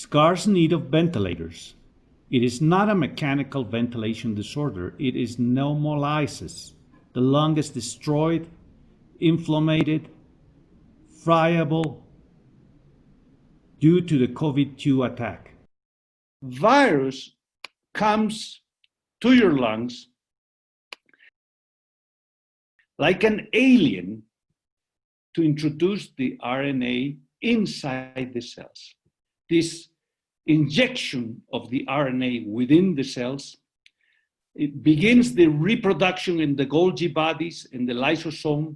Scarce need of ventilators. It is not a mechanical ventilation disorder, it is pneumolysis. The lung is destroyed, inflamed, friable due to the COVID-2 attack. Virus comes to your lungs like an alien to introduce the RNA inside the cells. This injection of the RNA within the cells, it begins the reproduction in the Golgi bodies, in the lysosome,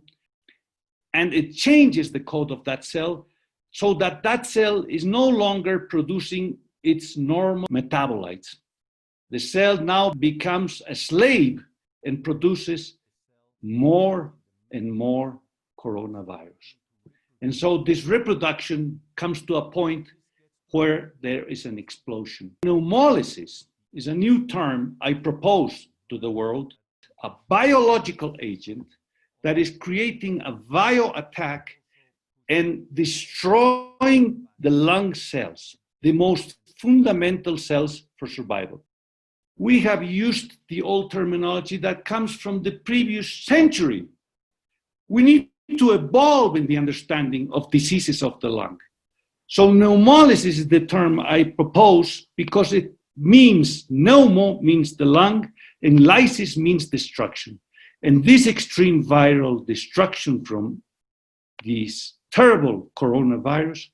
and it changes the code of that cell so that that cell is no longer producing its normal metabolites. The cell now becomes a slave and produces more and more coronavirus. And so this reproduction comes to a point where there is an explosion. Pneumolysis is a new term I propose to the world, a biological agent that is creating a viral attack and destroying the lung cells, the most fundamental cells for survival. We have used the old terminology that comes from the previous century. We need to evolve in the understanding of diseases of the lung. So pneumolysis is the term I propose because it means, pneumo means the lung and lysis means destruction. And this extreme viral destruction from this terrible coronavirus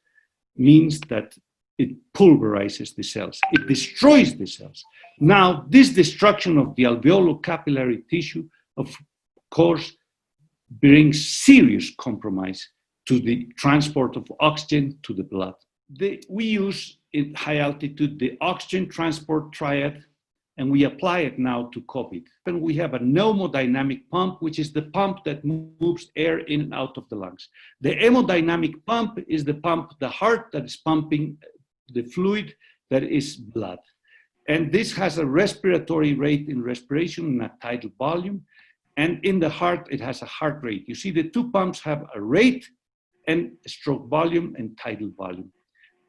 means that it pulverizes the cells, it destroys the cells. Now, this destruction of the alveolo-capillary tissue, of course, brings serious compromise to the transport of oxygen to the blood. We use at high altitude the oxygen transport triad, and we apply it now to COVID. And we have a pneumodynamic pump, which is the pump that moves air in and out of the lungs. The hemodynamic pump is the pump, the heart that is pumping the fluid that is blood. And this has a respiratory rate in respiration and a tidal volume. And in the heart, it has a heart rate. You see, the two pumps have a rate and stroke volume and tidal volume.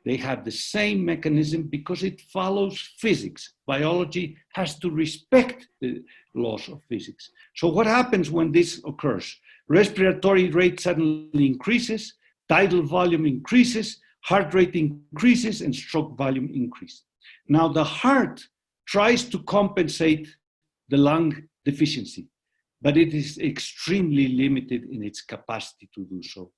They have the same mechanism because it follows physics. Biology has to respect the laws of physics. So what happens when this occurs? Respiratory rate suddenly increases, tidal volume increases, heart rate increases, and stroke volume increases. Now the heart tries to compensate the lung deficiency, but it is extremely limited in its capacity to do so.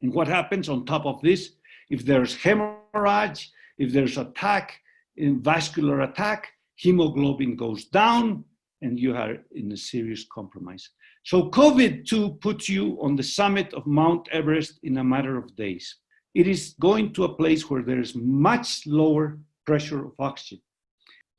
And what happens on top of this? If there's hemorrhage, if there's attack, vascular attack, hemoglobin goes down and you are in a serious compromise. So COVID-2 puts you on the summit of Mount Everest in a matter of days. It is going to a place where there is much lower pressure of oxygen.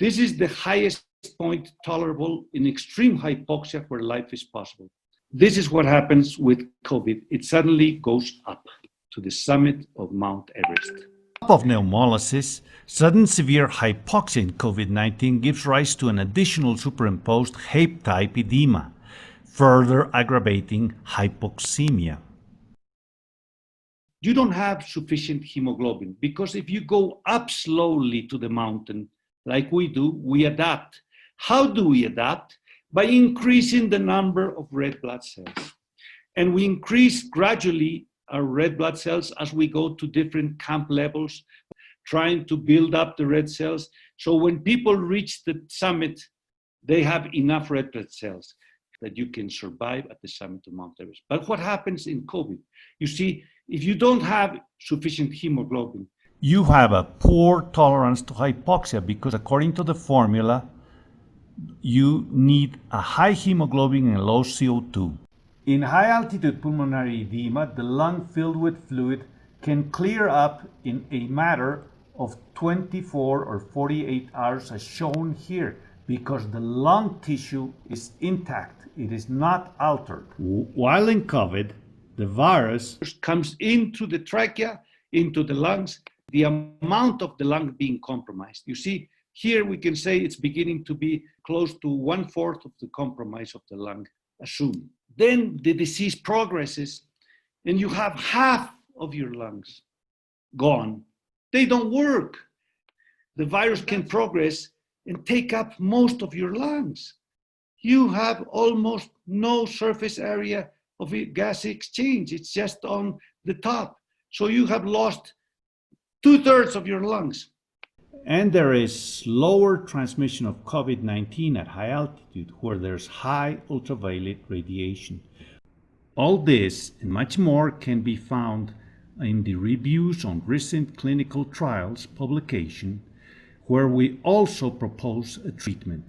This is the highest point tolerable in extreme hypoxia where life is possible. This is what happens with COVID. It suddenly goes up to the summit of Mount Everest. On top of pneumolysis, sudden severe hypoxia in COVID-19 gives rise to an additional superimposed HAPE-type edema, further aggravating hypoxemia. You don't have sufficient hemoglobin because if you go up slowly to the mountain, like we do, we adapt. How do we adapt? By increasing the number of red blood cells. And we increase gradually our red blood cells as we go to different camp levels, trying to build up the red cells. So when people reach the summit, they have enough red blood cells that you can survive at the summit of Mount Everest. But what happens in COVID? You see, if you don't have sufficient hemoglobin, you have a poor tolerance to hypoxia because according to the formula, you need a high hemoglobin and low CO2. In high altitude pulmonary edema, the lung filled with fluid can clear up in a matter of 24 or 48 hours as shown here because the lung tissue is intact, it is not altered. While in COVID, the virus comes into the trachea, into the lungs, the amount of the lung being compromised. You see, here we can say it's beginning to be close to 1/4 of the compromise of the lung, assumed. Then the disease progresses and you have half of your lungs gone they don't work. The virus can progress and take up most of your lungs. You have almost no surface area of gas exchange. It's just on the top. So you have lost 2/3 of your lungs. And there is lower transmission of COVID-19 at high altitude where there's high ultraviolet radiation. All this and much more can be found in the reviews on recent clinical trials publication, where we also propose a treatment.